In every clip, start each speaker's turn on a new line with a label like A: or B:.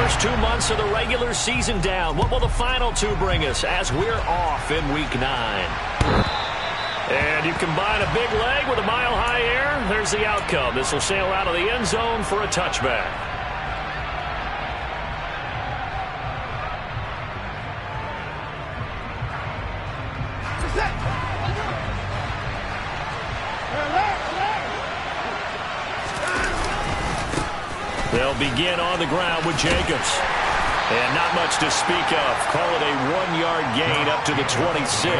A: First 2 months of the regular season down. What will the final 2 bring us as we're off in Week 9? And you combine a big leg with a mile-high air. There's the outcome. This will sail out of the end zone for a touchback. They'll begin on the ground with Jacobs. And not much to speak of. Call it a 1-yard gain up to the 26.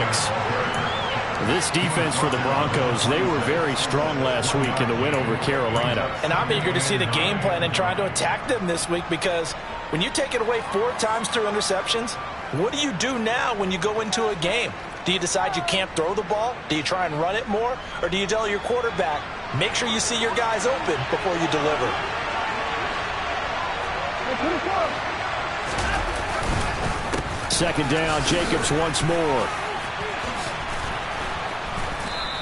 A: This defense for the Broncos, they were very strong last week in the win over Carolina.
B: And I'm eager to see the game plan and trying to attack them this week, because when you take it away 4 times through interceptions, what do you do now when you go into a game? Do you decide you can't throw the ball? Do you try and run it more? Or do you tell your quarterback, make sure you see your guys open before you deliver?
A: Second down, Jacobs once more.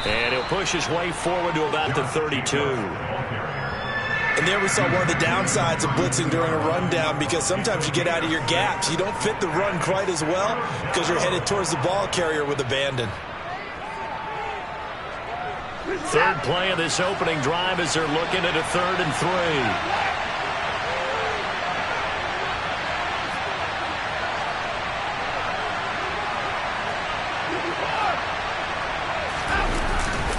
A: And he'll push his way forward to about the 32.
B: And there we saw one of the downsides of blitzing during a rundown, because sometimes you get out of your gaps. You don't fit the run quite as well because you're headed towards the ball carrier with abandon.
A: Third play of this opening drive as they're looking at a 3rd and 3.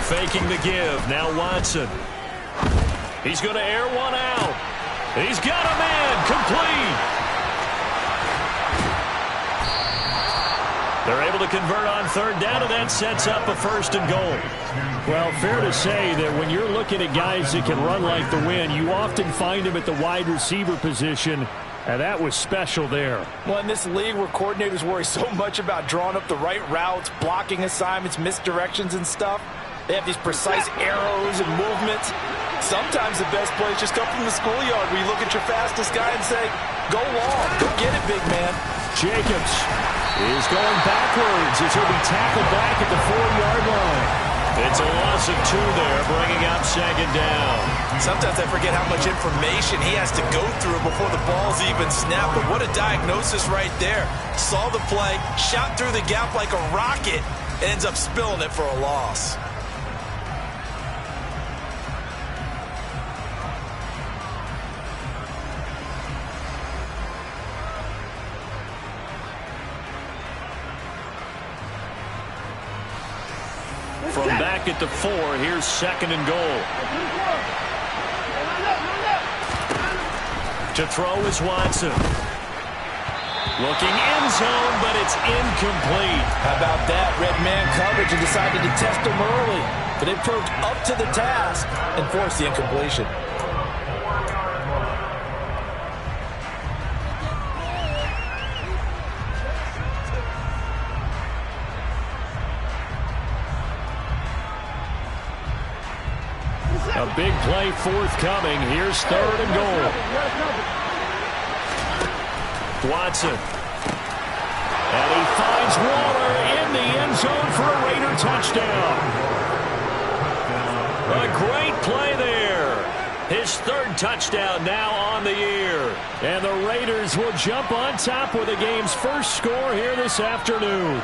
A: Faking the give. Now Watson. He's going to air one out. He's got a man. Complete. They're able to convert on 3rd down, and that sets up a 1st and goal. Well, fair to say that when you're looking at guys that can run like the wind, you often find them at the wide receiver position, and that was special there.
B: Well, in this league where coordinators worry so much about drawing up the right routes, blocking assignments, misdirections and stuff, they have these precise arrows and movements. Sometimes the best plays just come from the schoolyard, where you look at your fastest guy and say, go long, go get it, big man.
A: Jacobs is going backwards as he'll be tackled back at the 4-yard line. It's a loss of 2 there, bringing up 2nd down.
B: Sometimes I forget how much information he has to go through before the ball's even snapped, but what a diagnosis right there. Saw the play, shot through the gap like a rocket, and ends up spilling it for a loss.
A: From back at the 4, here's 2nd and goal. To throw is Watson. Looking end zone, but it's incomplete.
B: How about that? Red man coverage, and decided to test him early. But it proved up to the task and forced the incompletion.
A: A big play forthcoming. Here's 3rd and goal. Watson. And he finds Waller in the end zone for a Raider touchdown. A great play there. His 3rd touchdown now on the year. And the Raiders will jump on top with the game's first score here this afternoon.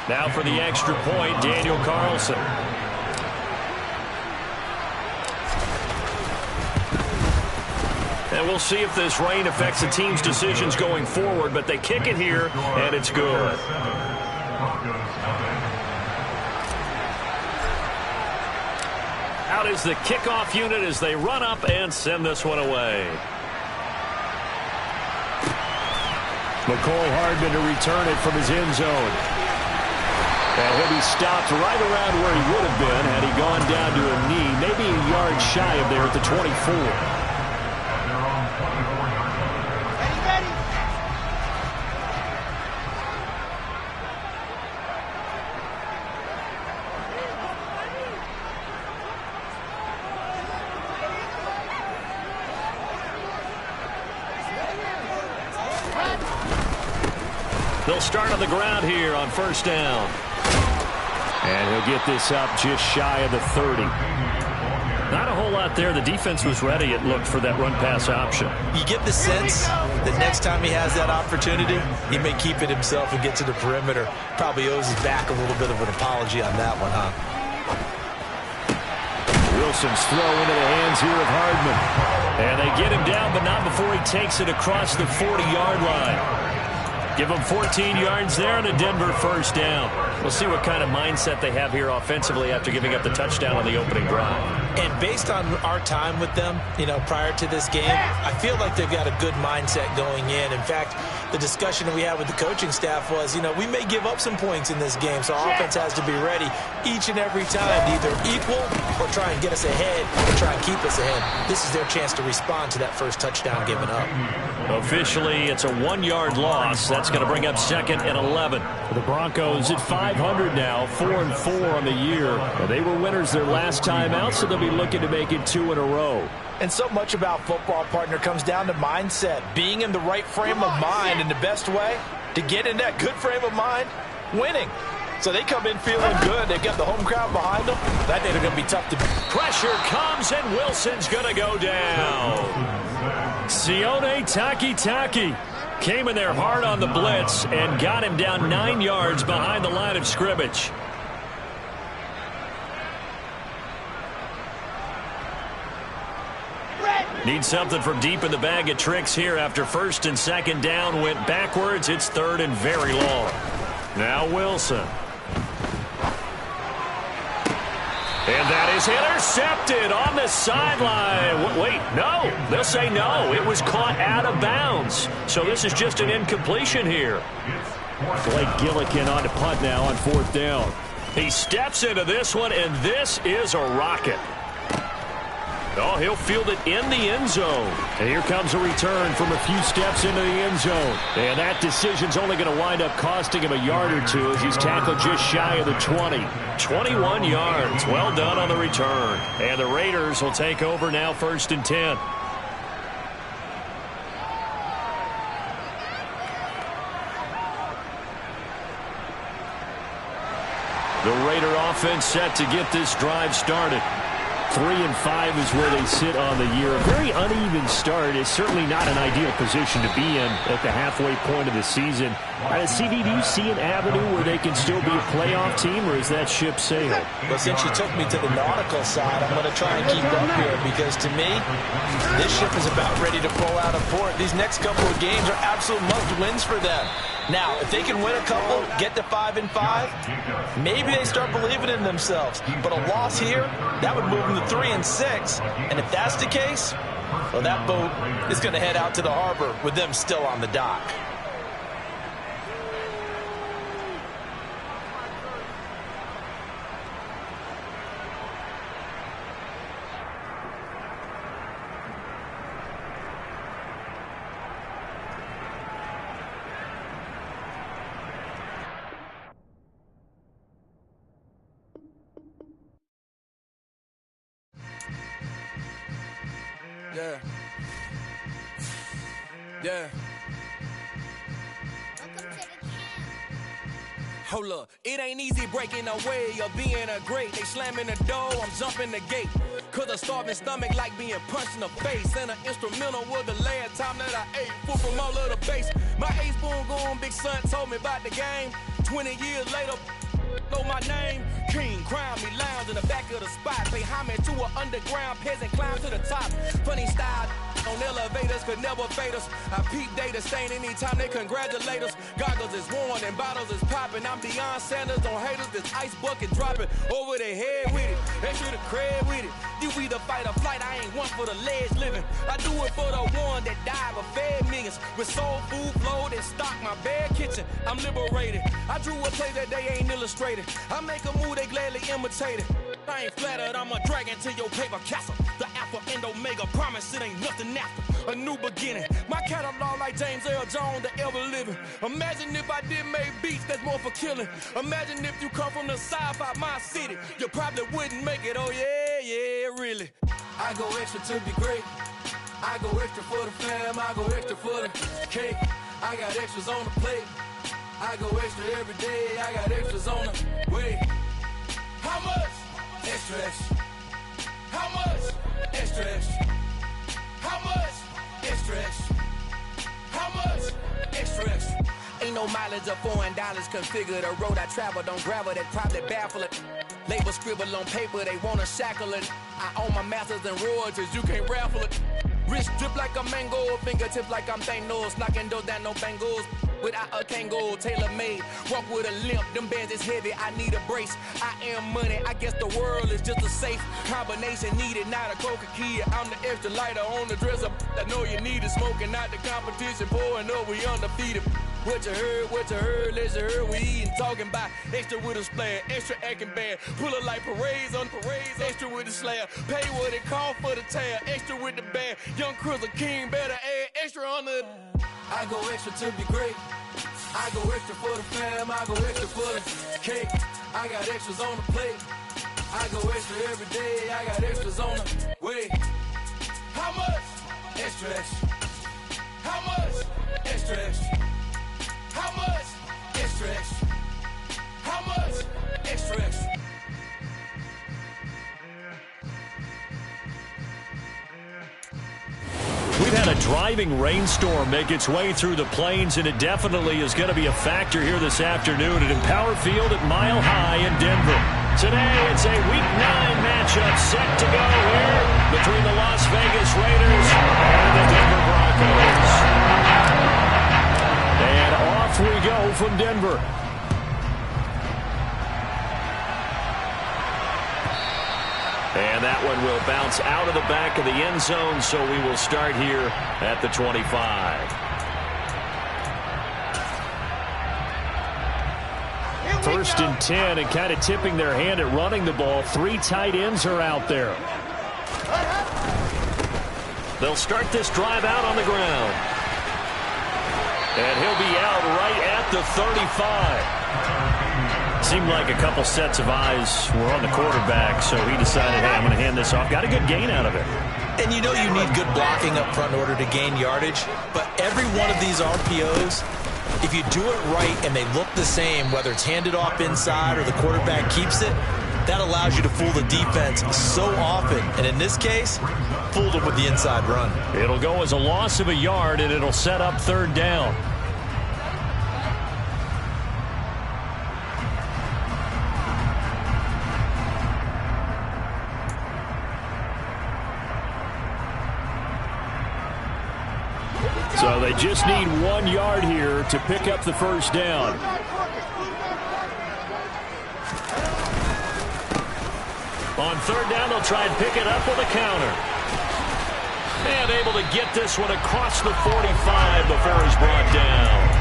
A: Now for the extra point, Daniel Carlson. And we'll see if this rain affects the team's decisions going forward, but they kick it here, and it's good. Out is the kickoff unit as they run up and send this one away. McCole Hardman to return it from his end zone. And he'll be stopped right around where he would have been had he gone down to a knee, maybe a yard shy of there at the 24. They'll start on the ground here on 1st down. And he'll get this up just shy of the 30. Not a whole lot there. The defense was ready, it looked, for that run-pass option.
B: You get the sense that next time he has that opportunity, he may keep it himself and get to the perimeter. Probably owes his back a little bit of an apology on that one, huh?
A: Wilson's throw into the hands here of Hardman. And they get him down, but not before he takes it across the 40-yard line. Give them 14 yards there and a Denver first down. We'll see what kind of mindset they have here offensively after giving up the touchdown on the opening drive.
B: And based on our time with them, prior to this game, I feel like they've got a good mindset going in. In fact, the discussion that we had with the coaching staff was, we may give up some points in this game, so our offense has to be ready each and every time to either equal or try and get us ahead or try and keep us ahead. This is their chance to respond to that first touchdown given up.
A: Officially, it's a 1-yard loss. That's going to bring up 2nd and 11. The Broncos at 500 now, 4-4 on the year. They were winners their last time out, so they'll be looking to make it 2 in a row.
B: And so much about football, partner, comes down to mindset. Being in the right frame of mind, and the best way to get in that good frame of mind, winning. So they come in feeling good. They've got the home crowd behind them. That day they're going to be tough to beat.
A: Pressure comes, and Wilson's going to go down. Sione Takitaki came in there hard on the blitz and got him down 9 yards behind the line of scrimmage. Need something from deep in the bag of tricks here after 1st and 2nd down went backwards. It's 3rd and very long. Now Wilson. And that is intercepted on the sideline. Wait, no. They'll say no. It was caught out of bounds. So this is just an incompletion here. Blake Gillikin on to punt now on 4th down. He steps into this one, and this is a rocket. Oh, he'll field it in the end zone. And here comes a return from a few steps into the end zone. And that decision's only going to wind up costing him a yard or two as he's tackled just shy of the 20. 21 yards. Well done on the return. And the Raiders will take over now 1st and 10. The Raider offense set to get this drive started. 3-5 is where they sit on the year. A very uneven start is certainly not an ideal position to be in at the halfway point of the season. CD, do you see an avenue where they can still be a playoff team, or is that ship sailed?
B: Well, since you took me to the nautical side, I'm going to try and keep up here because, to me, this ship is about ready to pull out of port. These next couple of games are absolute must-wins for them. Now, if they can win a couple, get to 5-5, maybe they start believing in themselves. But a loss here, that would move them to 3-6. And if that's the case, well, that boat is going to head out to the harbor with them still on the dock.
C: Yeah. Hold up, it ain't easy breaking away or being a great. They slamming the door, I'm jumping the gate. Cause a starving stomach like being punched in the face. And an instrumental was the last time that I ate food from all of the base. My ace boom going, big son told me about the game. 20 years later, know my name. King, crown me, lounge in the back of the spot. Pay homage to an underground peasant, climb to the top. Funny style on elevators could never fade us. I peep data stain anytime they congratulate us. Goggles is worn and bottles is popping. I'm Deion Sanders on haters, this ice bucket dropping over their head with it. Extra the cred with it. You either fight or flight, I ain't one for the ledge living. I do it for the one that died but fed millions. With soul food flowed and stock my bad kitchen. I'm liberated. I drew a play that they ain't illustrated. I make a move, they gladly imitate it. I ain't flattered, I'm a dragon to your paper castle. The alpha and omega, promise it ain't nothing after. A new beginning. My catalog like James Earl Jones, the ever living. Imagine if I did make beats that's more for killing. Imagine if you come from the south out my city. You probably wouldn't make it, oh yeah, really. I go extra to be great. I go extra for the fam, I go extra for the cake. I got extras on the plate. I go extra every day, I got extras on the way. How much? Extra, extra. How much? Extra, extra. How much? Extra, extra. How much? Extra, extra. Ain't no mileage of $4 configure the road I travel. Don't gravel that probably baffle it. Label scribble on paper, they wanna shackle it. I own my masters and royalties, you can't raffle it. Wrist drip like a mango, fingertip like I'm Thanos. Knocking doors down, no bangles. Without a Kango, tailor-made. Walk with a limp, them bands is heavy, I need a brace. I am money, I guess the world is just a safe combination needed, not a coca key. I'm the extra lighter on the dresser. I know you need it, smoking out the competition, pouring up, we undefeated. What you heard, let's hear we eatin', talking about extra with a splash, extra acting bad, pull it like parades on parades, extra with the slab, pay what it cost for the tab, extra with the band, young Chris a king, better add extra on the. I go extra to be great, I go extra for the fam, I go extra for the cake, I got extras on the plate, I go extra every day, I got extras on the way. How much? Extra, extra. How much? Extra, extra. How much? Extra, extra. How much? Extra, extra.
A: We've had a driving rainstorm make its way through the plains, and it definitely is going to be a factor here this afternoon at Empower Field at Mile High in Denver. Today, it's a Week 9 matchup set to go here between the Las Vegas Raiders and the Denver Broncos. And off we go from Denver. And that one will bounce out of the back of the end zone, so we will start here at the 25. First and 10, and kind of tipping their hand at running the ball. 3 tight ends are out there. They'll start this drive out on the ground. And he'll be out right at the 35. Seemed like a couple sets of eyes were on the quarterback, so he decided, hey, I'm going to hand this off. Got a good gain out of it.
B: And you know you need good blocking up front in order to gain yardage, but every one of these RPOs, if you do it right and they look the same, whether it's handed off inside or the quarterback keeps it, that allows you to fool the defense so often. And in this case, fooled them with the inside run.
A: It'll go as a loss of a yard, and it'll set up 3rd down. So they just need 1 yard here to pick up the 1st down. On 3rd down, they'll try and pick it up with a counter. And able to get this one across the 45 before he's brought down.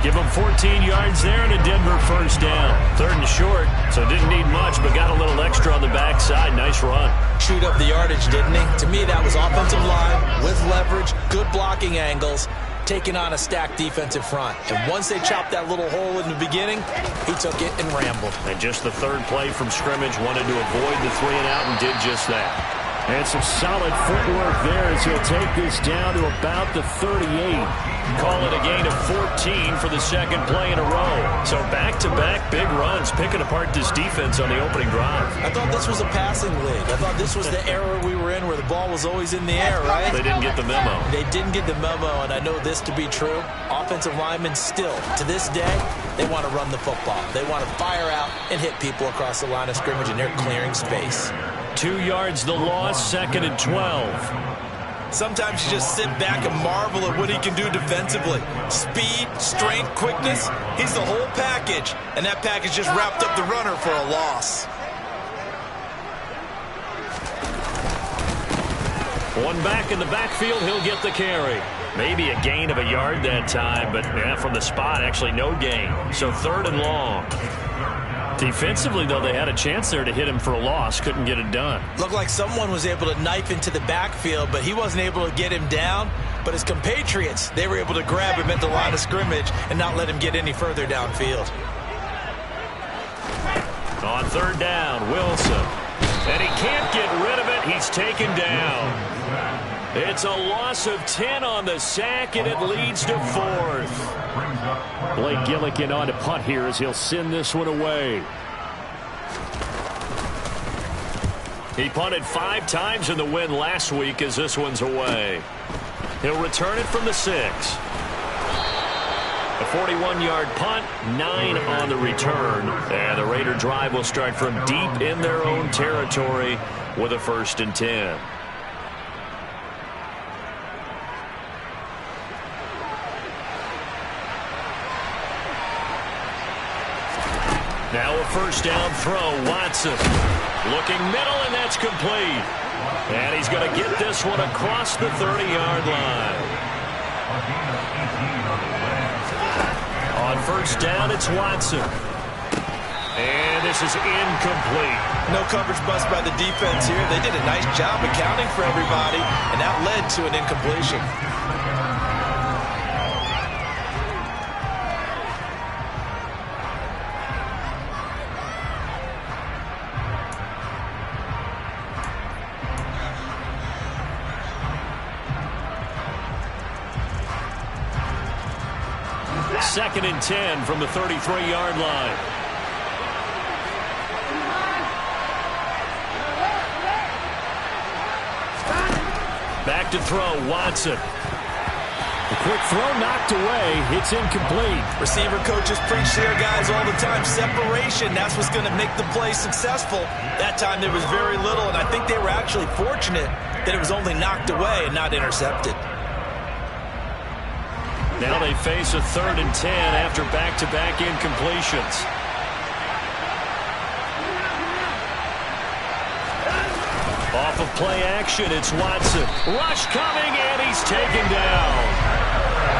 A: Give him 14 yards there and a Denver 1st down. 3rd and short, so didn't need much, but got a little extra on the backside. Nice run.
B: Chewed up the yardage, didn't he? To me, that was offensive line with leverage, good blocking angles, taking on a stacked defensive front. And once they chopped that little hole in the beginning, he took it and rambled.
A: And just the 3rd play from scrimmage, wanted to avoid the 3 and out and did just that. And some solid footwork there as he'll take this down to about the 38. Call it a gain of 14 for the 2nd play in a row. So back-to-back big runs, picking apart this defense on the opening drive.
B: I thought this was a passing league. I thought this was the era we were in where the ball was always in the air, right?
A: They didn't get the memo.
B: They didn't get the memo, and I know this to be true. Offensive linemen still, to this day, they want to run the football. They want to fire out and hit people across the line of scrimmage, and they're clearing space.
A: 2 yards the loss, 2nd and 12.
B: Sometimes you just sit back and marvel at what he can do defensively. Speed, strength, quickness, he's the whole package. And that package just wrapped up the runner for a loss.
A: One back in the backfield, he'll get the carry. Maybe a gain of a yard that time, but yeah, from the spot, actually no gain. So 3rd and long. Defensively, though, they had a chance there to hit him for a loss. Couldn't get it done.
B: Looked like someone was able to knife into the backfield, but he wasn't able to get him down. But his compatriots, they were able to grab him at the line of scrimmage and not let him get any further downfield.
A: On 3rd down, Wilson. And he can't get rid of it. He's taken down. It's a loss of 10 on the sack, and it leads to 4th. Blake Gillikin on to punt here as he'll send this one away. He punted 5 times in the win last week as this one's away. He'll return it from the 6. A 41-yard punt, 9 on the return. And the Raider drive will start from deep in their own territory with a 1st and 10. Now a 1st down throw. Watson looking middle, and that's complete. And he's going to get this one across the 30-yard line. On 1st down, it's Watson. And this is incomplete.
B: No coverage bust by the defense here. They did a nice job accounting for everybody, and that led to an incompletion.
A: Second and 10 from the 33-yard line. Back to throw, Watson.
D: The quick throw knocked away. It's incomplete.
B: Receiver coaches preach to their guys all the time. Separation, that's what's going to make the play successful. That time there was very little, and I think they were actually fortunate that it was only knocked away and not intercepted.
A: Now they face a 3rd and 10 after back-to-back incompletions. Off of play action, it's Watson. Rush coming, and he's taken down.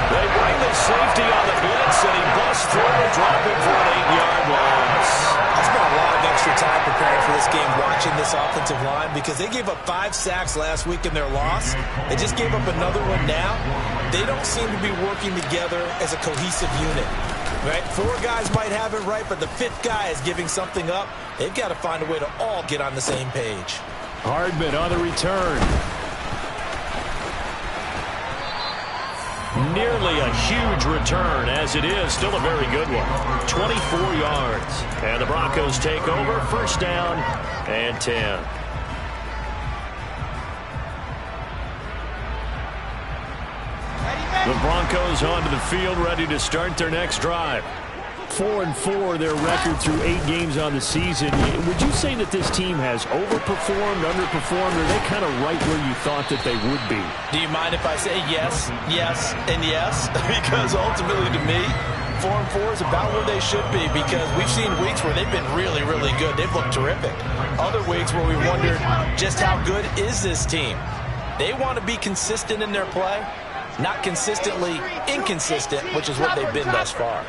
A: They bring the safety on the blitz, and he busts through, dropping for an 8-yard loss.
B: I spent a lot of extra time preparing for this game, watching this offensive line, because they gave up 5 sacks last week in their loss. They just gave up another one now. They don't seem to be working together as a cohesive unit. Right? 4 guys might have it right, but the 5th guy is giving something up. They've got to find a way to all get on the same page.
D: Hardman on the return.
A: Nearly a huge return, as it is. Still a very good one. 24 yards. And the Broncos take over. 1st down and 10. The Broncos onto the field, ready to start their next drive.
D: 4-4, their record through 8 games on the season. Would you say that this team has overperformed, underperformed, or are they kind of right where you thought that they would be?
B: Do you mind if I say yes, yes, and yes? Because ultimately to me, 4-4 is about where they should be, because we've seen weeks where they've been really, really good. They've looked terrific. Other weeks where we wondered just how good is this team. They want to be consistent in their play, not consistently inconsistent, which is what they've been thus far.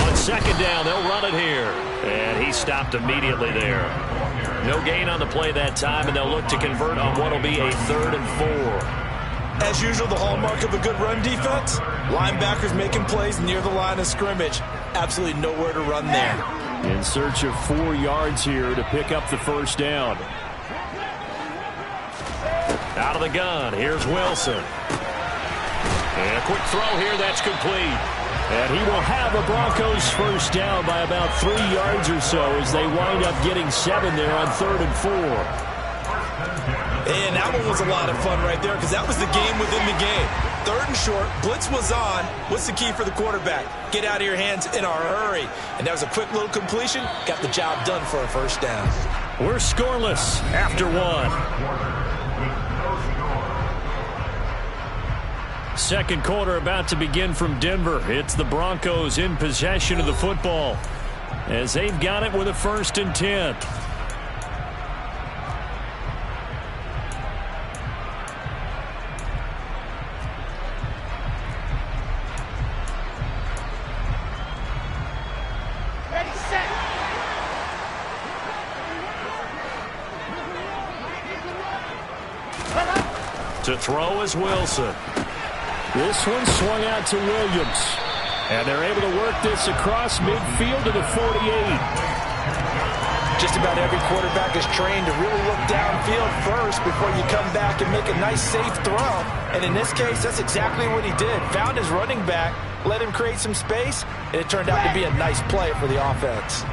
A: On 2nd down, they'll run it here. And he stopped immediately there. No gain on the play that time, and they'll look to convert on what will be a 3rd and 4.
B: As usual, the hallmark of a good run defense, linebackers making plays near the line of scrimmage. Absolutely nowhere to run there.
D: In search of 4 yards here to pick up the 1st down.
A: Out of the gun, here's Wilson. And a quick throw here, that's complete.
D: And he will have the Broncos 1st down by about 3 yards or so as they wind up getting 7 there on 3rd and 4.
B: And that one was a lot of fun right there, because that was the game within the game. 3rd and short, blitz was on. What's the key for the quarterback? Get out of your hands in a hurry. And that was a quick little completion. Got the job done for a 1st down.
A: We're scoreless after 1.
D: Second quarter about to begin from Denver. It's the Broncos in possession of the football as they've got it with a 1st and 10.
E: Ready, set.
A: To throw is Wilson.
D: This one swung out to Williams. And they're able to work this across midfield to the 48.
B: Just about every quarterback is trained to really look downfield first before you come back and make a nice, safe throw. And in this case, that's exactly what he did. Found his running back, let him create some space, and it turned out to be a nice play for the offense.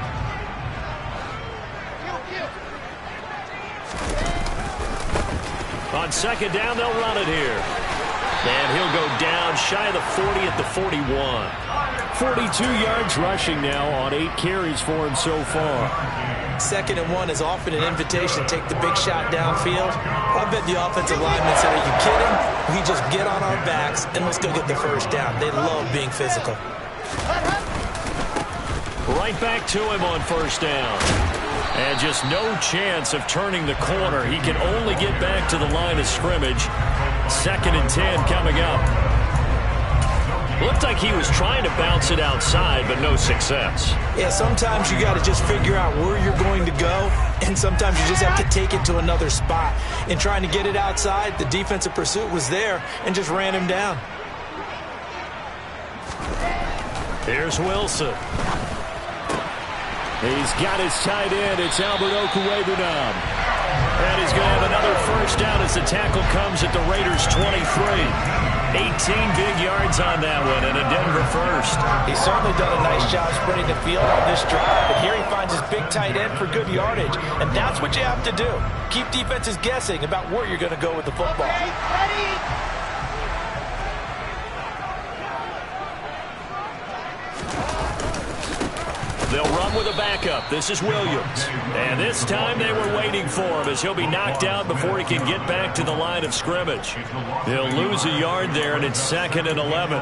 A: On second down, they'll run it here. And he'll go down shy of the 40 at the 41.
D: 42 yards rushing now on 8 carries for him so far.
B: 2nd and 1 is often an invitation. Take the big shot downfield. I bet the offensive lineman said, are you kidding? We just get on our backs and let's go get the first down. They love being physical.
A: Right back to him on first down. And just no chance of turning the corner. He can only get back to the line of scrimmage. 2nd and 10 coming up. Looked like he was trying to bounce it outside, but no success.
B: Yeah, sometimes you got to just figure out where you're going to go, and sometimes you just have to take it to another spot. In trying to get it outside, the defensive pursuit was there and just ran him down.
A: Here's Wilson.
D: He's got his tight end. It's Albert Okwuegbunam.
A: And he's going to have another first down as the tackle comes at the Raiders' 23. 18 big yards on that one and a Denver first.
B: He's certainly done a nice job spreading the field on this drive, and here he finds his big tight end for good yardage, and that's what you have to do. Keep defenses guessing about where you're going to go with the football.
A: They'll run with a backup. This is Williams. And this time they were waiting for him as he'll be knocked out before he can get back to the line of scrimmage. He'll lose a yard there, and it's 2nd and 11.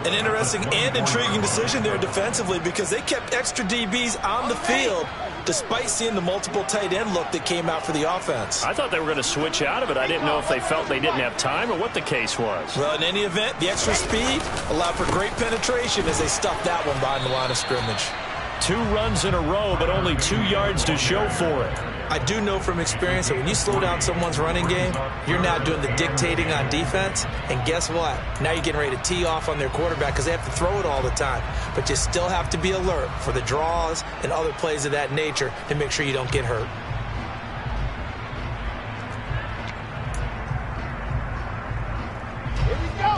B: An interesting and intriguing decision there defensively because they kept extra DBs on the field despite seeing the multiple tight end look that came out for the offense.
A: I thought they were going to switch out of it. I didn't know if they felt they didn't have time or what the case was.
B: Well, in any event, the extra speed allowed for great penetration as they stuffed that one behind the line of scrimmage.
A: 2 runs in a row, but only 2 yards to show for it.
B: I do know from experience that when you slow down someone's running game, you're now doing the dictating on defense. And guess what? Now you're getting ready to tee off on their quarterback because they have to throw it all the time. But you still have to be alert for the draws and other plays of that nature to make sure you don't get hurt.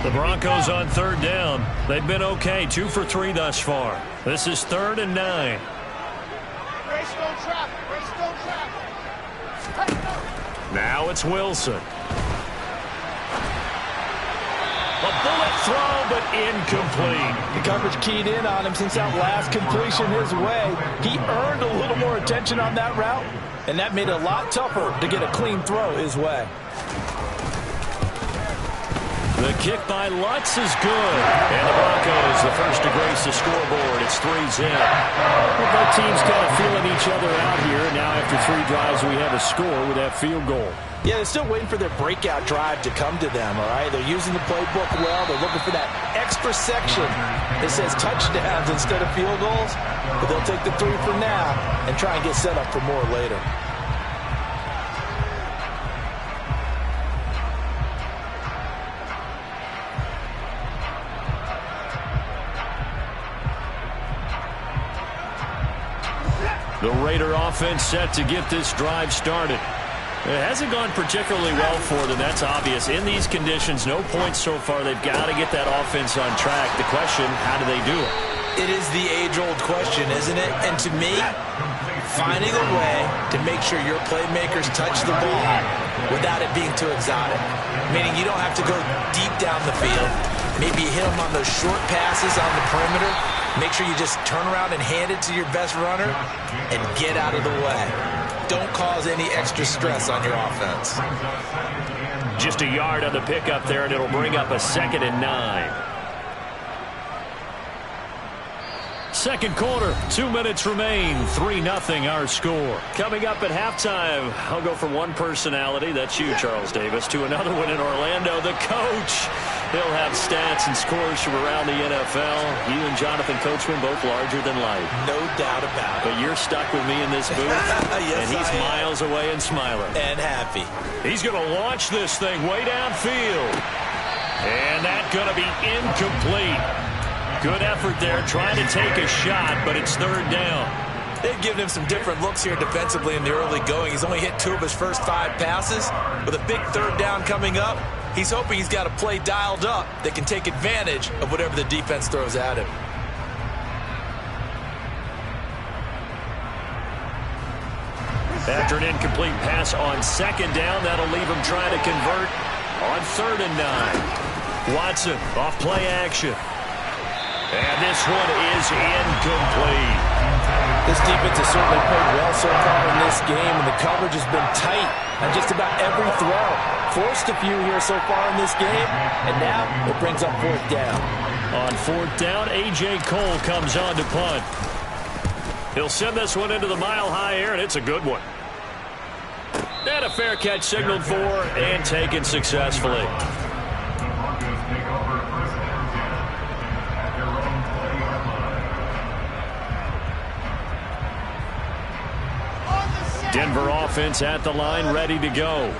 A: The Broncos on 3rd down. They've been okay, 2 for 3 thus far. This is 3rd and 9. Now it's Wilson. A bullet throw, but incomplete.
B: The coverage keyed in on him since that last completion his way. He earned a little more attention on that route, and that made it a lot tougher to get a clean throw his way.
A: The kick by Lutz is good. And the Broncos, the first to grace the scoreboard. It's 3's in.
D: Well, both teams kind of feeling each other out here. Now after 3 drives, we have a score with that field goal.
B: Yeah, they're still waiting for their breakout drive to come to them, all right? They're using the playbook well. They're looking for that extra section that says touchdowns instead of field goals. But they'll take the 3 for now and try and get set up for more later.
A: The Raider offense set to get this drive started. It hasn't gone particularly well for them, that's obvious. In these conditions, no points so far. They've got to get that offense on track. The question, how do they do it?
B: It is the age-old question, isn't it? And to me, finding a way to make sure your playmakers touch the ball without it being too exotic. Meaning you don't have to go deep down the field. Maybe you hit them on those short passes on the perimeter. Make sure you just turn around and hand it to your best runner and get out of the way. Don't cause any extra stress on your offense.
A: Just a yard on the pickup there, and it'll bring up a 2nd and 9. Second quarter, 2 minutes remain, 3-0 our score. Coming up at halftime, I'll go from one personality, that's you, Charles Davis, to another one in Orlando, the coach. He'll have stats and scores from around the NFL. You and Jonathan Coachman both larger than life.
B: No doubt about it.
A: But you're stuck with me in this booth,
B: yes,
A: and he's miles away and smiling.
B: And happy.
A: He's going to launch this thing way downfield. And that's going to be incomplete. Good effort there, trying to take a shot, but it's 3rd down.
B: They've given him some different looks here defensively in the early going. He's only hit 2 of his first 5 passes. With a big 3rd down coming up, he's hoping he's got a play dialed up that can take advantage of whatever the defense throws at him.
A: After an incomplete pass on second down, that'll leave him trying to convert on 3rd and 9. Watson off play action. And this one is incomplete.
B: This defense has certainly played well so far in this game, and the coverage has been tight on just about every throw. Forced a few here so far in this game, and now it brings up 4th down.
A: On 4th down, A.J. Cole comes on to punt. He'll send this one into the mile-high air, and it's a good one. And a fair catch signaled for and taken successfully. Denver offense at the line, ready to go.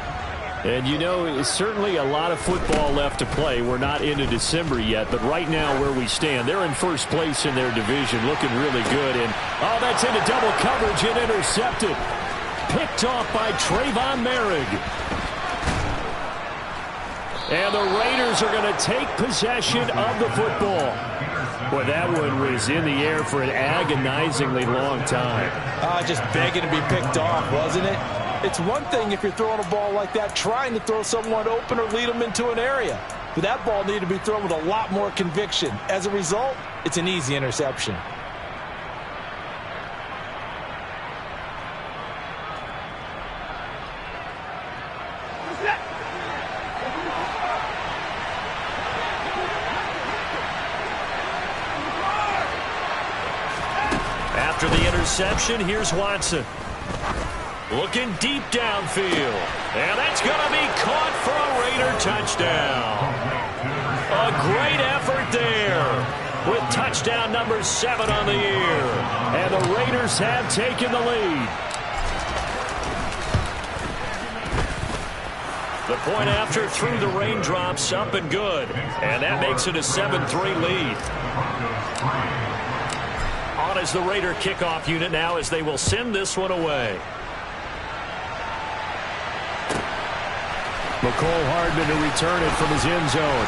A: And you know, it's certainly a lot of football left to play. We're not into December yet, but right now where we stand, they're in first place in their division, looking really good. And, oh, that's into double coverage and intercepted. Picked off by Trayvon Merrick. And the Raiders are going to take possession of the football. Boy, that one was in the air for an agonizingly long time.
B: Just begging to be picked off, wasn't it? It's one thing if you're throwing a ball like that, trying to throw someone open or lead them into an area. But that ball needed to be thrown with a lot more conviction. As a result, it's an easy interception.
A: After the interception, here's Watson. Looking deep downfield. And that's going to be caught for a Raider touchdown. A great effort there with touchdown number 7 on the year. And the Raiders have taken the lead. The point after through the raindrops, up and good. And that makes it a 7-3 lead. On as the Raider kickoff unit now as they will send this one away.
D: McCole Hardman to return it from his end zone.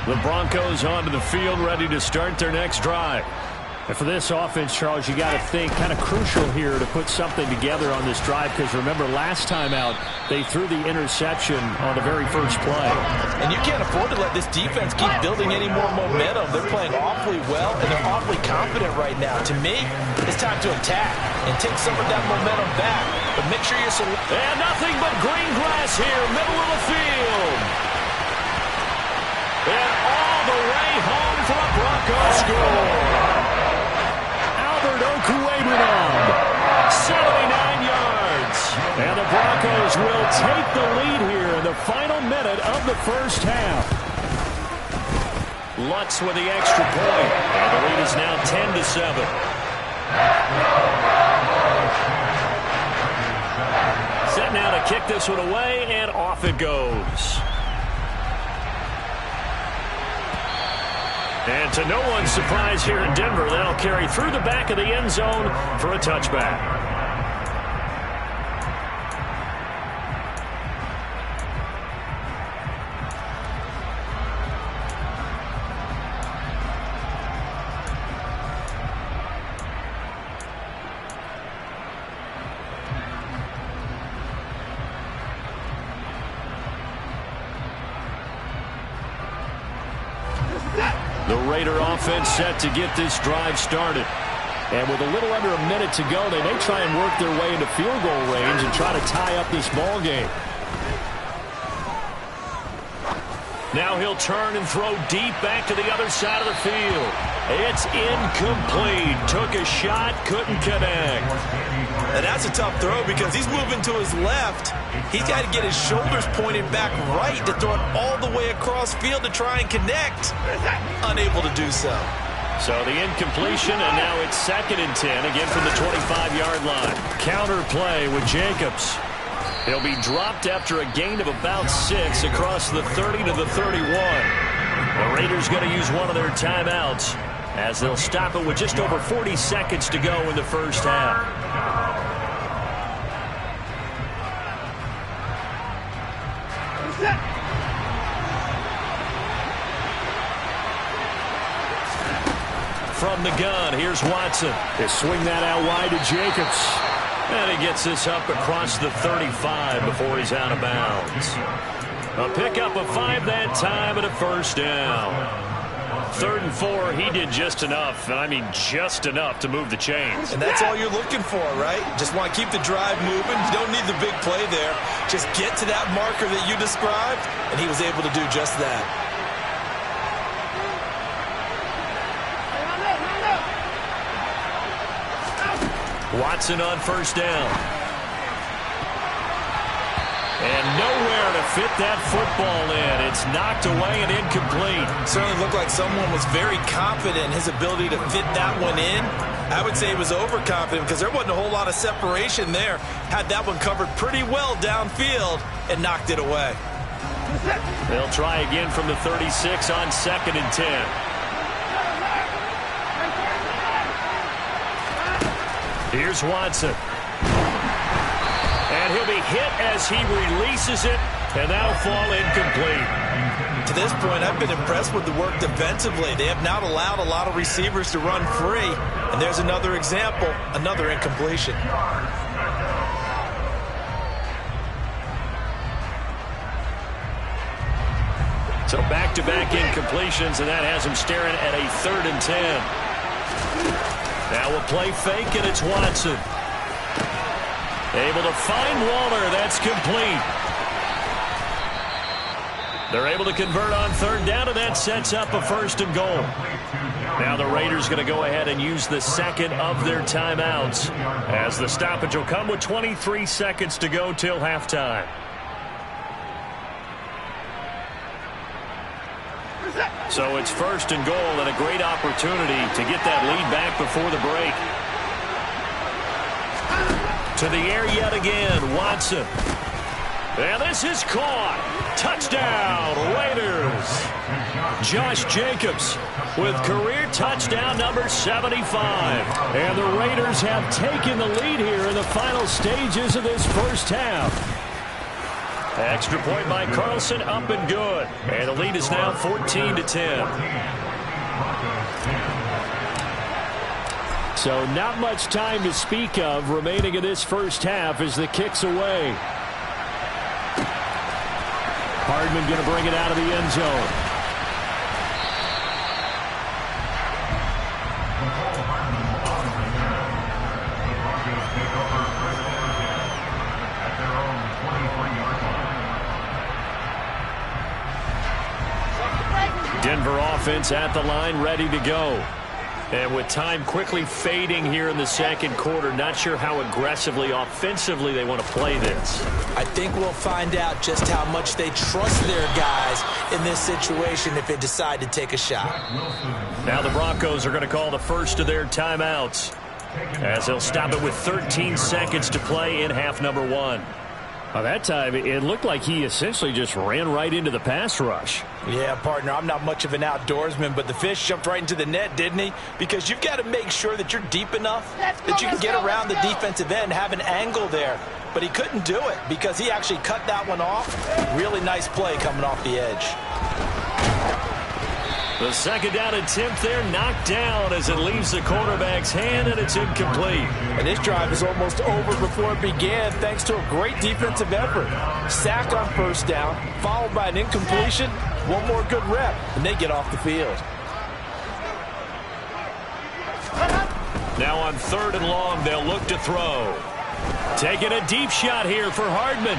A: The Broncos onto the field, ready to start their next drive.
D: And for this offense, Charles, you got to think kind of crucial here to put something together on this drive, because remember last time out they threw the interception on the very first play.
B: And you can't afford to let this defense keep building any more momentum. They're playing awfully well, and they're awfully confident right now. To me, it's time to attack and take some of that momentum back. But make sure you're...
A: And nothing but green grass here, middle of the field. And all the way home for a Bronco score.
D: Okuebunom,
A: 79 yards.
D: And the Broncos will take the lead here in the final minute of the first half.
A: Lutz with the extra point. And the lead is now 10-7. Set now to kick this one away, and off it goes. And to no one's surprise here in Denver, they'll carry through the back of the end zone for a touchback. The Raider offense set to get this drive started.
D: And with a little under a minute to go, they may try and work their way into field goal range and try to tie up this ball game.
A: Now he'll turn and throw deep back to the other side of the field. It's incomplete. Took a shot, couldn't connect.
B: And that's a tough throw because he's moving to his left. He's got to get his shoulders pointed back right to throw it all the way across field to try and connect. Unable to do so.
A: So the incompletion, and now it's 2nd and 10, again from the 25-yard line. Counter play with Jacobs. He'll be dropped after a gain of about 6 across the 30 to the 31. The Raiders going to use one of their timeouts. as they'll stop it with just over 40 seconds to go in the first half. From the gun, here's Watson.
D: They swing that out wide to Jacobs.
A: And he gets this up across the 35 before he's out of bounds. A pickup of 5 that time and a first down. 3rd and 4, he did just enough, and I mean just enough to move the chains.
B: And that's all you're looking for, right? Just want to keep the drive moving. You don't need the big play there. Just get to that marker that you described, and he was able to do just that.
A: Watson on first down. And nowhere to fit that football in. It's knocked away and incomplete.
B: Certainly looked like someone was very confident in his ability to fit that one in. I would say he was overconfident because there wasn't a whole lot of separation there. Had that one covered pretty well downfield and knocked it away.
A: They'll try again from the 36 on 2nd and 10. Here's Watson. And he'll be hit as he releases it, and that'll fall incomplete.
B: To this point, I've been impressed with the work defensively. They have not allowed a lot of receivers to run free. And there's another example, another incompletion.
A: So back-to-back incompletions, and that has him staring at a 3rd and 10. Now a play fake, and it's Watson. Able to find Waller. That's complete. They're able to convert on 3rd down, and that sets up a 1st and goal. Now the Raiders going to go ahead and use the second of their timeouts, as the stoppage will come with 23 seconds to go till halftime. So it's 1st and goal, and a great opportunity to get that lead back before the break. To the air yet again, Watson. And this is caught. Touchdown, Raiders. Josh Jacobs with career touchdown number 75.
D: And the Raiders have taken the lead here in the final stages of this first half.
A: Extra point by Carlson, up and good. And the lead is now 14-10.
D: So not much time to speak of remaining in this first half as the kick's away. Hardman going to bring it out of the end zone.
A: Denver offense at the line, ready to go. And with time quickly fading here in the second quarter, not sure how aggressively, offensively they want to play this.
B: I think we'll find out just how much they trust their guys in this situation if they decide to take a shot.
A: Now the Broncos are going to call the first of their timeouts, as they'll stop it with 13 seconds to play in half number 1.
D: Well, that time, it looked like he essentially just ran right into the pass rush.
B: Yeah, partner, I'm not much of an outdoorsman, but the fish jumped right into the net, didn't he? Because you've got to make sure that you're deep enough that you can get around the defensive end, have an angle there. But he couldn't do it because he actually cut that one off. Really nice play coming off the edge.
A: The second down attempt there knocked down as it leaves the quarterback's hand, and it's incomplete.
B: And this drive is almost over before it began thanks to a great defensive effort. Sack on first down, followed by an incompletion. One more good rep, and they get off the field.
A: Now on 3rd and long, they'll look to throw. Taking a deep shot here for Hardman.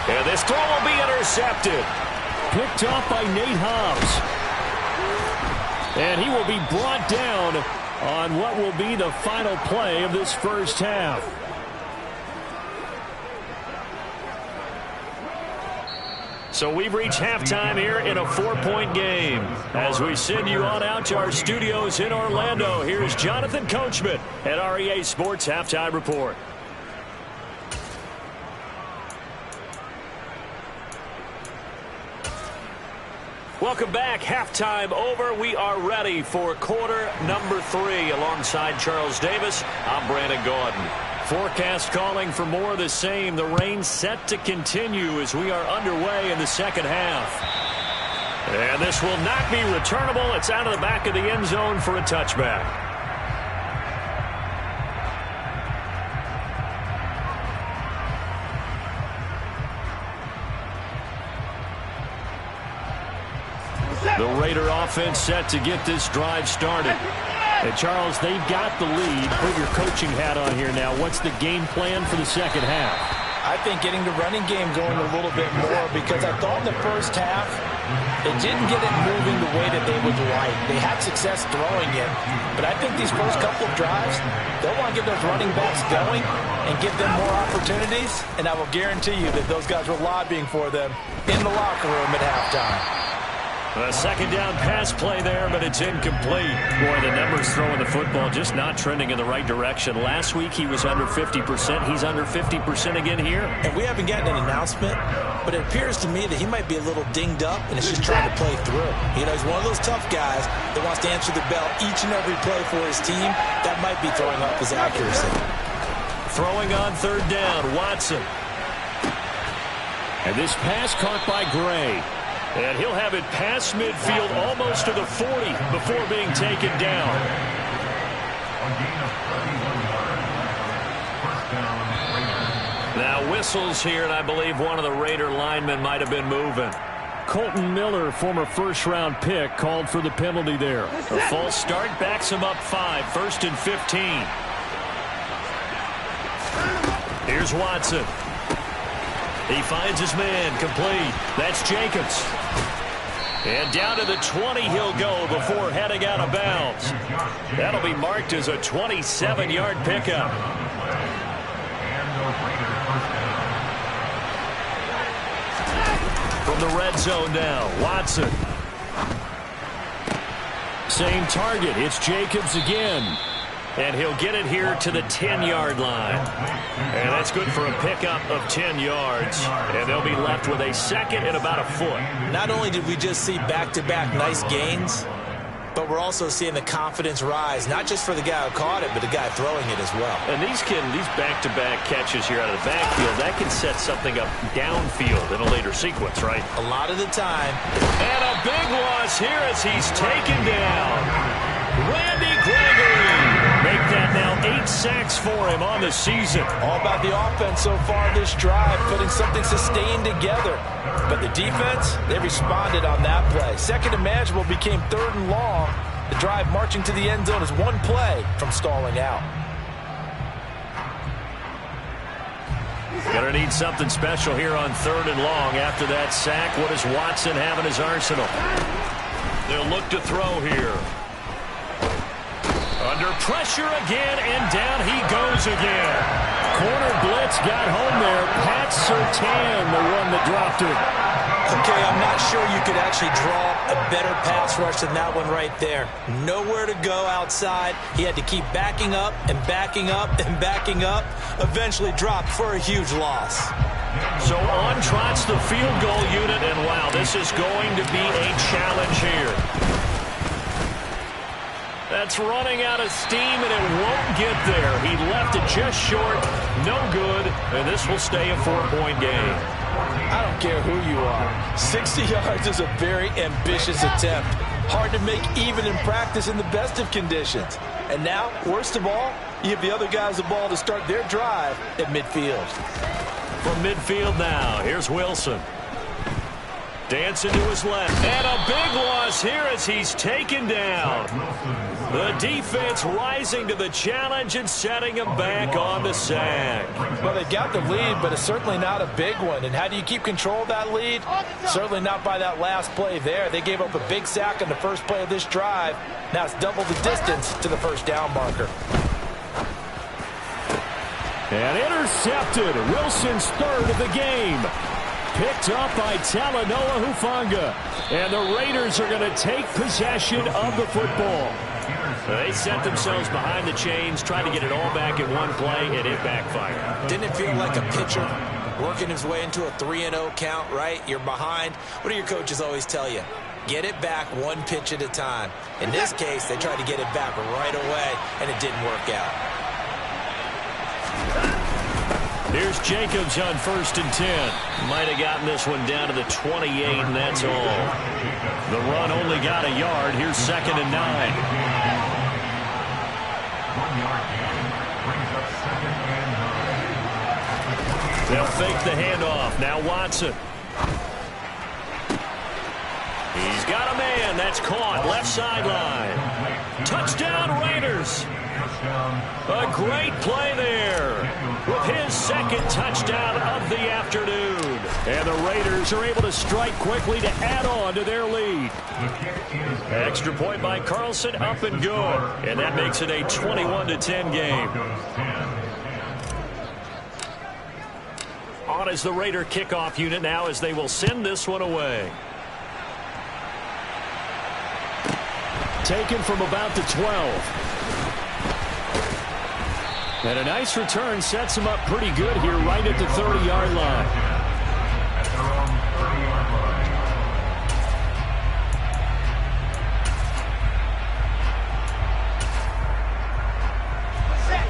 A: And this throw will be intercepted.
D: Picked off by Nate Hobbs. And he will be brought down on what will be the final play of this first half.
A: So we've reached halftime here in a 4-point game. As we send you on out to our studios in Orlando, here's Jonathan Coachman at REA Sports Halftime Report.
D: Welcome back. Halftime over. We are ready for quarter number 3. Alongside Charles Davis, I'm Brandon Gaudin. Forecast calling for more of the same. The rain set to continue as we are underway in the second half. And this will not be returnable. It's out of the back of the end zone for a touchback. The Raider offense set to get this drive started. And Charles, they've got the lead. Put your coaching hat on here now. What's the game plan for the second half?
B: I think getting the running game going a little bit more, because I thought in the first half they didn't get it moving the way that they would like. They had success throwing it, but I think these first couple of drives, they'll want to get those running backs going and give them more opportunities, and I will guarantee you that those guys were lobbying for them in the locker room at halftime.
D: A second down pass play there, but it's incomplete. Boy, the numbers throwing the football just not trending in the right direction. Last week he was under 50%. He's under 50% again here.
B: And we haven't gotten an announcement, but it appears to me that he might be a little dinged up and is just trying to play through. You know, he's one of those tough guys that wants to answer the bell each and every play for his team. That might be throwing off his accuracy.
D: Throwing on third down, Watson. And this pass caught by Gray. And he'll have it past midfield almost to the 40 before being taken down. Now whistles here, and I believe one of the Raider linemen might have been moving. Colton Miller, former first-round pick, called for the penalty there. A false start backs him up 5, 1st and 15. Here's Watson. He finds his man, complete. That's Jacobs. And down to the 20 he'll go before heading out of bounds. That'll be marked as a 27-yard pickup. From the red zone now, Watson. Same target, it's Jacobs again. And he'll get it here to the 10-yard line. And that's good for a pickup of 10 yards. And they'll be left with a second and about a foot.
B: Not only did we just see back-to-back nice gains, but we're also seeing the confidence rise, not just for the guy who caught it, but the guy throwing it as well.
D: And these back-to-back catches here out of the backfield, that can set something up downfield in a later sequence, right?
B: A lot of the time.
D: And a big loss here as he's taken down. Randy Gregory. Make that now 8 sacks for him on the season.
B: All about the offense so far this drive, putting something sustained together. But the defense, they responded on that play. Second and manageable became 3rd and long. The drive marching to the end zone is one play from stalling out.
D: Gonna need something special here on 3rd and long after that sack. What does Watson have in his arsenal? They'll look to throw here. Under pressure again, and down he goes again. Corner blitz got home there. Pat Surtain, the one that dropped him.
B: Okay, I'm not sure you could actually draw a better pass rush than that one right there. Nowhere to go outside. He had to keep backing up and backing up and backing up. Eventually dropped for a huge loss.
D: So on trots the field goal unit, and wow, this is going to be a challenge here. That's running out of steam, and it won't get there. He left it just short. No good, and this will stay a 4-point game.
B: I don't care who you are. 60 yards is a very ambitious attempt. Hard to make even in practice in the best of conditions. And now, worst of all, you give the other guys the ball to start their drive at midfield.
D: From midfield now, here's Wilson. Dancing to his left. And a big loss here as he's taken down. The defense rising to the challenge and setting him back on the sack.
B: Well, they got the lead, but it's certainly not a big one. And how do you keep control of that lead? Certainly not by that last play there. They gave up a big sack on the first play of this drive. Now it's double the distance to the first down marker.
D: And intercepted. Wilson's 3rd of the game. Picked up by Talanoa Hufanga. And the Raiders are going to take possession of the football. They set themselves behind the chains, trying to get it all back in one play, and it backfired.
B: Didn't it feel like a pitcher working his way into a 3-0 count, right? You're behind. What do your coaches always tell you? Get it back one pitch at a time. In this case, they tried to get it back right away, and it didn't work out.
A: Here's Jacobs on 1st and 10.
D: Might have gotten this one down to the 28, and that's all.
A: The run only got a yard. Here's 2nd and 9.
E: 1 yard gain brings up 2nd and 9.
A: They'll fake the handoff. Now Watson.
D: He's got a man. That's caught. Left sideline. Touchdown, Raiders. A great play there with his 2nd touchdown of the afternoon.
A: And the Raiders are able to strike quickly to add on to their lead.
D: Extra point by Carlson, up and good. And that makes it a 21-10 game. On is the Raider kickoff unit now as they will send this one away.
A: Taken from about the 12. And a nice return sets him up pretty good here right at the 30-yard line.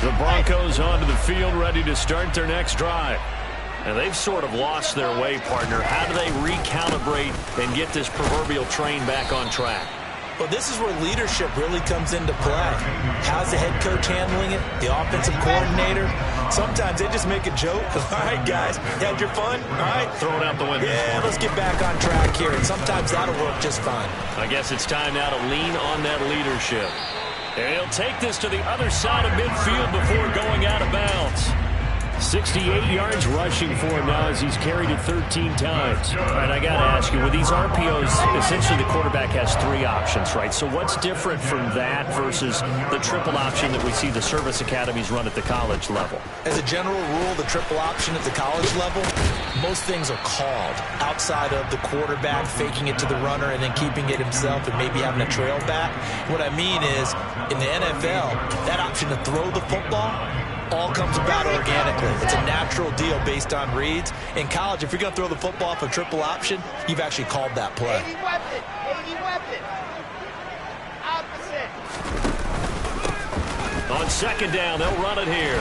A: The Broncos onto the field ready to start their next drive.
D: And they've sort of lost their way, partner. How do they recalibrate and get this proverbial train back on track?
B: Well, this is where leadership really comes into play. How's the head coach handling it? The offensive coordinator? Sometimes they just make a joke. All right, guys, you had your fun? All right.
D: Throw it out the window.
B: Yeah, let's get back on track here. And sometimes that'll work just fine.
D: I guess it's time now to lean on that leadership.
A: And he'll take this to the other side of midfield before going out of bounds. 68 yards rushing for him now as he's carried it 13 times.
D: All right, I got to ask you, with these RPOs, essentially the quarterback has 3 options, right? So what's different from that versus the triple option that we see the service academies run at the college level?
B: As a general rule, the triple option at the college level, most things are called outside of the quarterback faking it to the runner and then keeping it himself and maybe having a trail back. What I mean is, in the NFL, that option to throw the football all comes about organically. It's a natural deal based on reads. In college, if you're going to throw the football for triple option, you've actually called that play.
F: 80 weapon. Opposite.
D: On 2nd down, they'll run it here.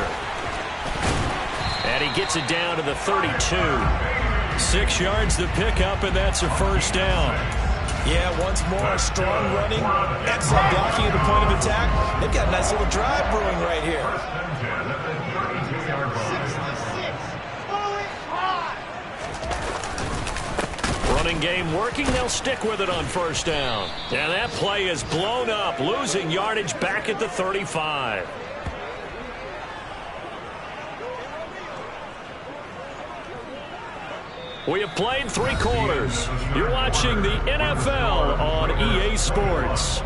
D: And he gets it down to the 32.
A: 6 yards to pick up, and that's a 1st down.
B: Yeah, once more, strong running, excellent blocking at the point of attack. They've got a nice little drive brewing right here.
F: 66. Bullet hot.
D: Running game working. They'll stick with it on 1st down. And that play is blown up, losing yardage back at the 35. We have played 3 quarters. You're watching the NFL on EA Sports.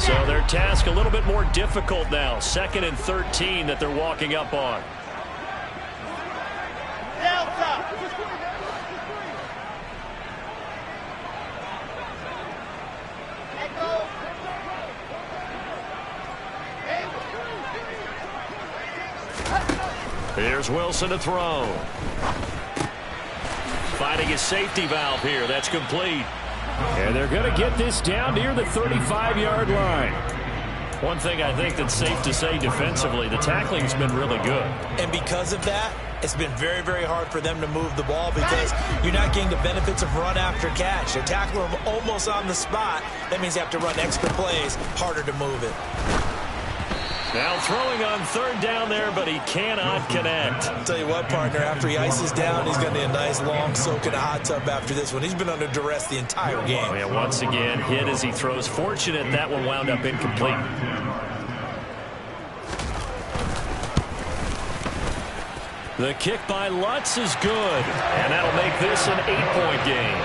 D: So their task a little bit more difficult now. 2nd and 13 that they're walking up on.
F: Delta. Echo.
D: Here's Wilson to throw. Finding his safety valve here. That's complete.
A: And they're going to get this down near the 35-yard line.
D: One thing I think that's safe to say defensively, the tackling's been really good.
B: And because of that, it's been very, very hard for them to move the ball because you're not getting the benefits of run after catch. They're tackling them almost on the spot. That means you have to run extra plays, harder to move it.
D: Now throwing on 3rd down there, but he cannot connect.
B: I'll tell you what, partner, after he ices down, he's going to need a nice long soak in a hot tub after this one. He's been under duress the entire game.
D: Oh, yeah, once again, hit as he throws. Fortunate that one wound up incomplete.
A: The kick by Lutz is good.
D: And that'll make this an 8-point game.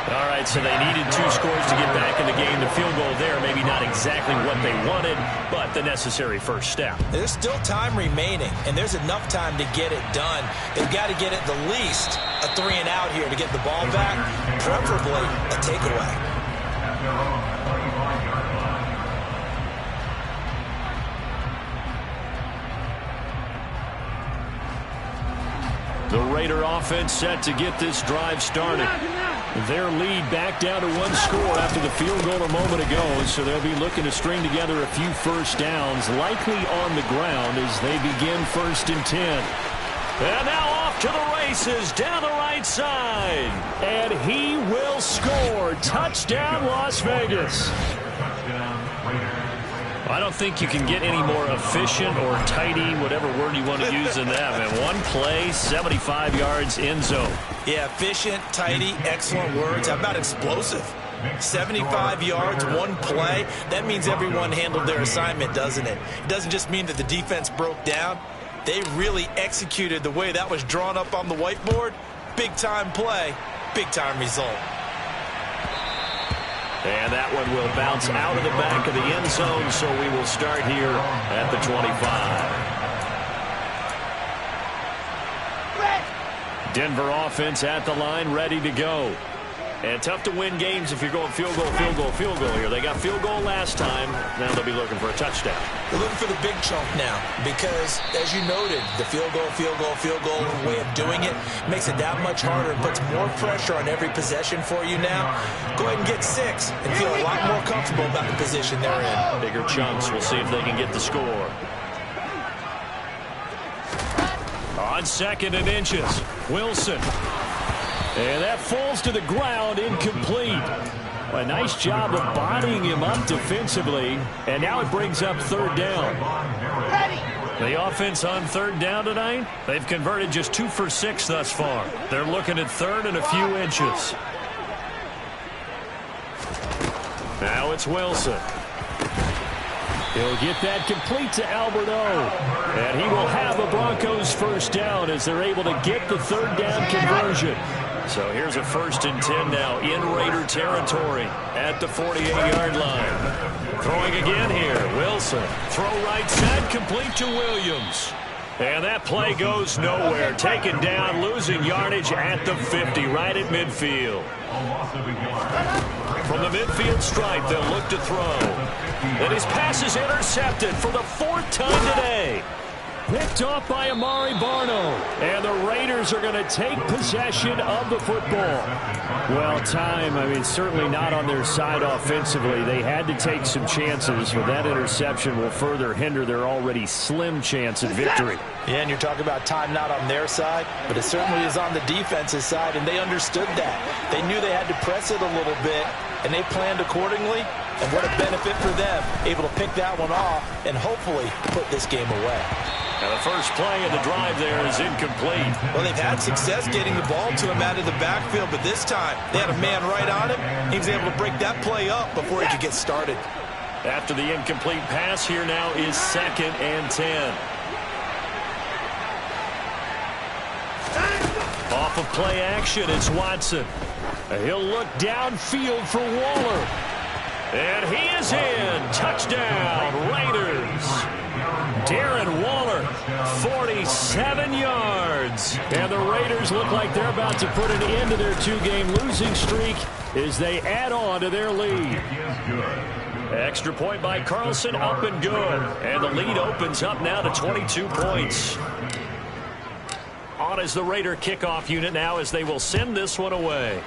D: All right, so they needed 2 scores to get back in the game. The field goal there, maybe not exactly what they wanted, but the necessary first step.
B: There's still time remaining, and there's enough time to get it done. They've got to get at the least a 3-and-out here to get the ball back, preferably a takeaway.
A: The Raider offense set to get this drive started. Their lead back down to one score after the field goal a moment ago, so they'll be looking to string together a few first downs, likely on the ground as they begin 1st and 10. And now off to the races down the right side. And he will score. Touchdown, Las Vegas. I don't think you can get any more efficient or tidy, whatever word you want to use in that, man. One play, 75 yards, end zone.
B: Yeah, efficient, tidy, excellent words. How about explosive? 75 yards, one play. That means everyone handled their assignment, doesn't it? It doesn't just mean that the defense broke down. They really executed the way that was drawn up on the whiteboard. Big-time play, big-time result.
D: And that one will bounce out of the back of the end zone, so we will start here at the 25.
A: Denver offense at the line, ready to go. And tough to win games if you're going field goal, field goal, field goal here. They got field goal last time. Now they'll be looking for a touchdown.
B: They're looking for the big chunk now because, as you noted, the field goal way of doing it makes it that much harder and puts more pressure on every possession for you now. Go ahead and get 6 and feel a lot more comfortable about the position they're in.
A: Bigger chunks. We'll see if they can get the score. On 2nd and inches, Wilson. And that falls to the ground, incomplete. A nice job of bodying him up defensively. And now it brings up 3rd down. The offense on 3rd down tonight, they've converted just 2 for 6 thus far. They're looking at 3rd and a few inches. Now it's Wilson. He'll get that complete to Alberto. And he will have a Broncos 1st down as they're able to get the 3rd down conversion. So here's a 1st and 10 now in Raider territory at the 48-yard line. Throwing again here, Wilson. Throw right side, complete to Williams. And that play goes nowhere. Taken down, losing yardage at the 50, right at midfield. From the midfield stripe, they'll look to throw. And his pass is intercepted for the 4th time today. Picked off by Amari Barno. And the Raiders are going to take possession of the football. Well, time, certainly not on their side offensively. They had to take some chances, but that interception will further hinder their already slim chance at victory.
B: Yeah, and you're talking about time not on their side, but it certainly is on the defense's side, and they understood that. They knew they had to press it a little bit, and they planned accordingly. And what a benefit for them, able to pick that one off and hopefully put this game away.
A: Now the first play of the drive there is incomplete.
B: Well, they've had success getting the ball to him out of the backfield, but this time they had a man right on him. He was able to break that play up before he could get started.
A: After the incomplete pass, here now is 2nd and 10. Off of play action, it's Watson. He'll look downfield for Waller. And he is in. Touchdown, Raiders. Darren Waller, 47 yards. And the Raiders look like they're about to put an end to their 2-game losing streak as they add on to their lead. Extra point by Carlson, up and good. And the lead opens up now to 22 points. On is the Raider kickoff unit now as they will send this one away.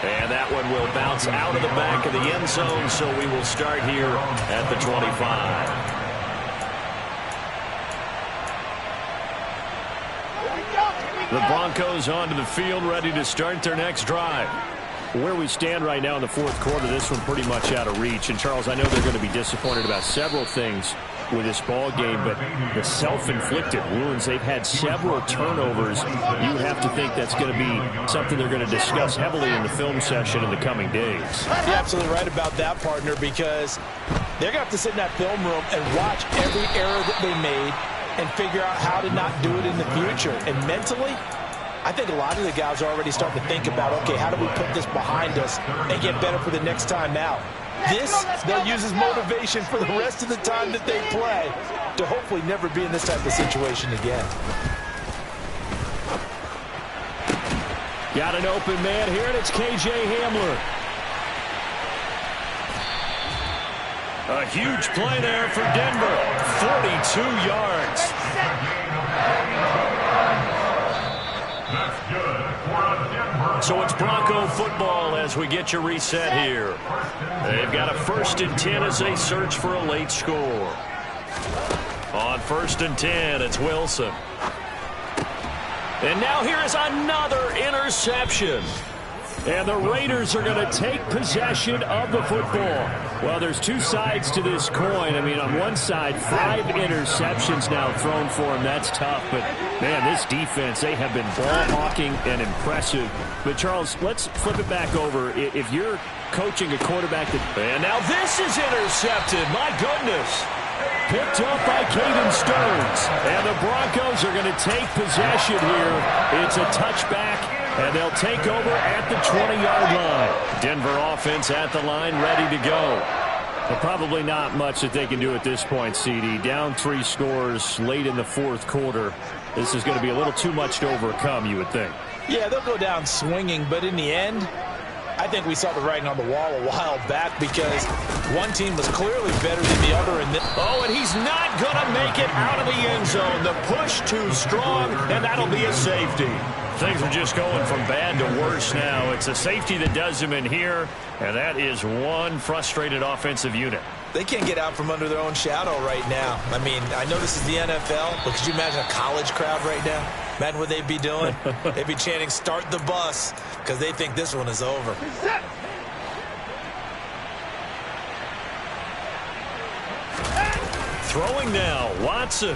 A: And that one will bounce out of the back of the end zone, so we will start here at the 25. The Broncos onto the field, ready to start their next drive. Where we stand right now in the 4th quarter, this one pretty much out of reach. And, Charles, I know they're going to be disappointed about several things with this ball game, but the self-inflicted wounds, they've had several turnovers. You have to think that's going to be something they're going to discuss heavily in the film session in the coming days.
B: You're absolutely right about that, partner, because they're going to have to sit in that film room and watch every error that they made and figure out how to not do it in the future. And mentally, I think a lot of the guys are already starting to think about, okay, how do we put this behind us and get better for the next time out? This, they'll use as motivation for the rest of the time that they play to hopefully never be in this type of situation again.
A: Got an open man here, and it's K.J. Hamler. A huge play there for Denver. 42 yards.
D: So it's Bronco football as we get you reset here. They've got a 1st and 10 as they search for a late score. On 1st and 10, it's Wilson. And now here is another interception. And the Raiders are going to take possession of the football. Well, there's two sides to this coin. I mean, on one side, 5 interceptions now thrown for him. That's tough. But, man, this defense, they have been ball-hawking and impressive. But, Charles, let's flip it back over. If you're coaching a quarterback that... And now this is intercepted. My goodness. Picked up by Caden Stearns. And the Broncos are going to take possession here. It's a touchback, and they'll take over at the 20-yard line. Denver offense at the line, ready to go. But probably not much that they can do at this point, CD. Down 3 scores late in the 4th quarter. This is going to be a little too much to overcome, you would think.
B: Yeah, they'll go down swinging, but in the end, I think we saw the writing on the wall a while back because one team was clearly better than the other.
D: Oh, and he's not going to make it out of the end zone. The push too strong, and that'll be a safety. Things are just going from bad to worse now. It's a safety that does him in here, and that is one frustrated offensive unit.
B: They can't get out from under their own shadow right now. I mean, I know this is the NFL, but could you imagine a college crowd right now? Imagine what they'd be doing. They'd be chanting, "Start the bus," because they think this one is over.
D: Throwing now, Watson.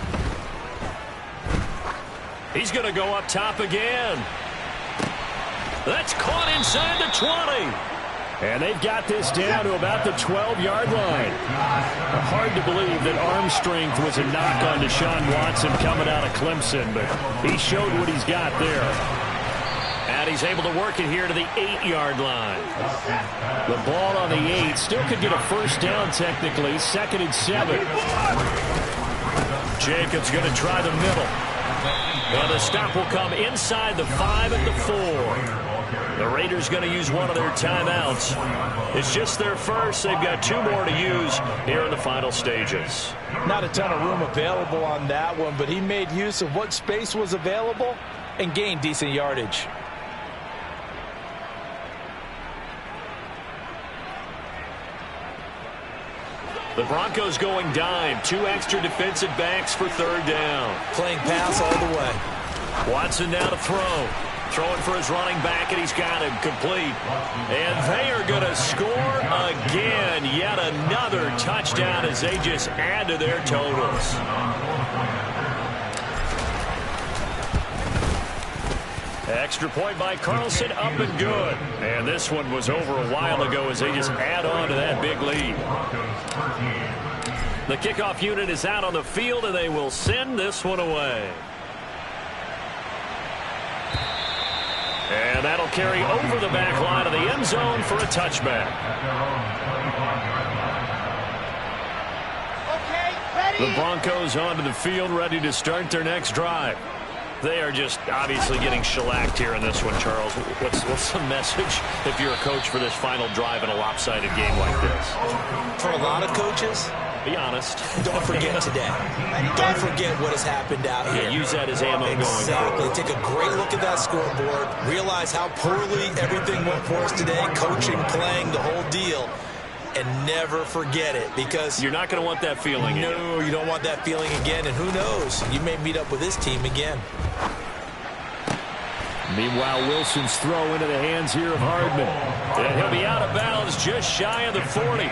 D: He's going to go up top again. That's caught inside the 20. And they've got this down to about the 12-yard line. Hard to believe that arm strength was a knock on Deshaun Watson coming out of Clemson, but he showed what he's got there. And he's able to work it here to the 8-yard line. The ball on the 8 still could get a first down technically. 2nd and 7. Jacobs going to try the middle. And the stop will come inside the 5 at the 4. The Raiders going to use one of their timeouts. It's just their first. They've got 2 more to use here in the final stages.
B: Not a ton of room available on that one, but he made use of what space was available and gained decent yardage.
D: The Broncos going dime. 2 extra defensive backs for 3rd down.
B: Playing pass all the way.
D: Watson now to throw. Throwing for his running back, and he's got him complete. And they are going to score again. Yet another touchdown as they just add to their totals. Extra point by Carlson, up and good. And this one was over a while ago as they just add on to that big lead. The kickoff unit is out on the field, and they will send this one away. And that'll carry over the back line of the end zone for a touchback.
F: Okay, ready?
D: The Broncos onto the field, ready to start their next drive. They are just obviously getting shellacked here in this one, Charles. What's the message if you're a coach for this final drive in a lopsided game like this?
B: For a lot of coaches,
D: be honest.
B: Don't forget today. Don't forget what has happened out here.
D: Yeah, use that as ammo going forward.
B: Exactly. Take a great look at that scoreboard. Realize how poorly everything went for us today. Coaching, playing, the whole deal. And never forget it, because
D: you're not going to want that feeling again.
B: No, you don't want that feeling again. And who knows? You may meet up with this team again.
D: Meanwhile, Wilson's throw into the hands here of Hardman. And he'll be out of bounds just shy of the 40.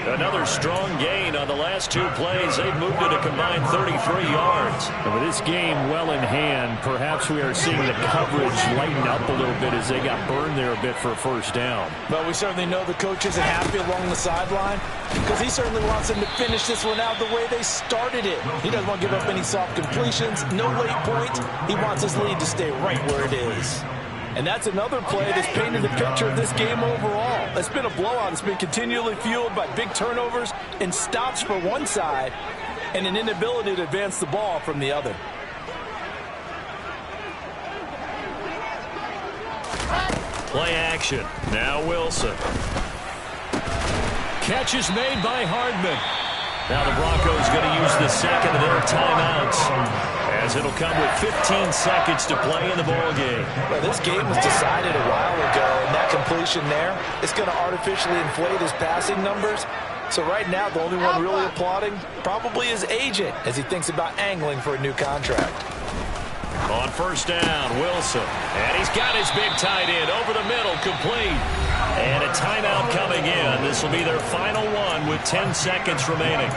D: Another strong gain on the last 2 plays. They've moved it a combined 33 yards.
A: And with this game well in hand, perhaps we are seeing the coverage lighten up a little bit as they got burned there a bit for a first down.
B: But we certainly know the coach isn't happy along the sideline, because he certainly wants them to finish this one out the way they started it. He doesn't want to give up any soft completions, no late points. He wants his lead to stay right where it is. And that's another play that's painted the picture of this game overall. It's been a blowout. It's been continually fueled by big turnovers and stops for one side and an inability to advance the ball from the other.
D: Play action. Now Wilson. Catch is made by Hardman. Now the Broncos going to use the second of their timeouts. And
A: as it'll come with 15 seconds to play in the ball game.
B: Well, this game was decided a while ago, and that completion there is going to artificially inflate his passing numbers. So right now, the only one really applauding probably his agent as he thinks about angling for a new contract.
A: On first down, Wilson. And he's got his big tight end over the middle, complete. And a timeout coming in. This will be their final one with 10 seconds remaining.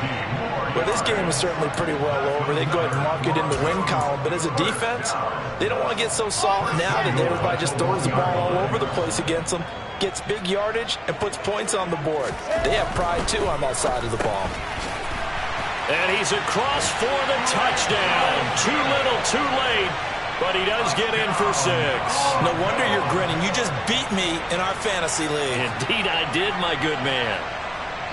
B: Well, this game is certainly pretty well over. They go ahead and mark it in the win column. But as a defense, they don't want to get so soft now that everybody just throws the ball all over the place against them, gets big yardage, and puts points on the board. They have pride, too, on that side of the ball.
A: And he's across for the touchdown. Too little, too late, but he does get in for 6.
B: No wonder you're grinning. You just beat me in our fantasy league.
A: Indeed I did, my good man.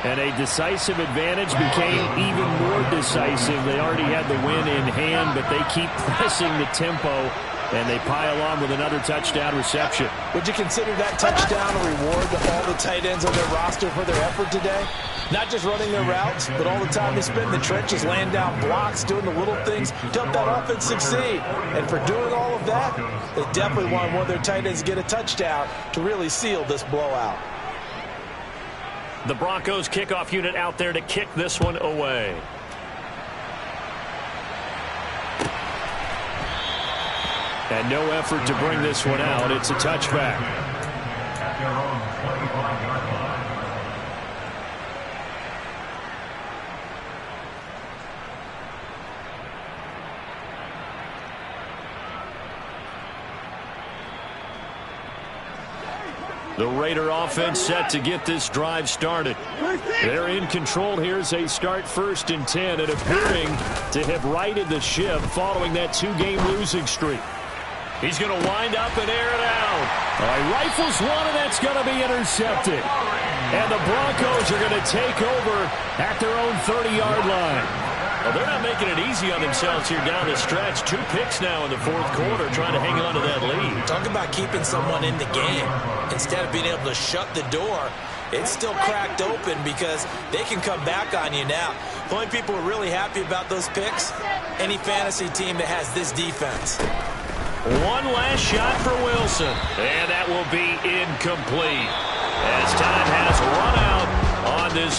A: And a decisive advantage became even more decisive. They already had the win in hand, but they keep pressing the tempo, and they pile on with another touchdown reception.
B: Would you consider that touchdown a reward to all the tight ends on their roster for their effort today? Not just running their routes, but all the time they spend in the trenches laying down blocks, doing the little things to help that offense succeed. And for doing all of that, they definitely want one of their tight ends to get a touchdown to really seal this blowout.
A: The Broncos kickoff unit out there to kick this one away. And no effort to bring this one out. It's a touchback.
E: At their own 25-yard line.
A: The Raider offense set to get this drive started. They're in control here as they start 1st and 10 and appearing to have righted the ship following that 2-game losing streak. He's going to wind up and air it out. Rifles one, and that's going to be intercepted. And the Broncos are going to take over at their own 30-yard line. Well, they're not making it easy on themselves here down the stretch. 2 picks now in the 4th quarter trying to hang on to that lead.
B: Talk about keeping someone in the game. Instead of being able to shut the door, it's still cracked open because they can come back on you now. The only people who are really happy about those picks, any fantasy team that has this defense.
A: One last shot for Wilson, and that will be incomplete as time has run out on this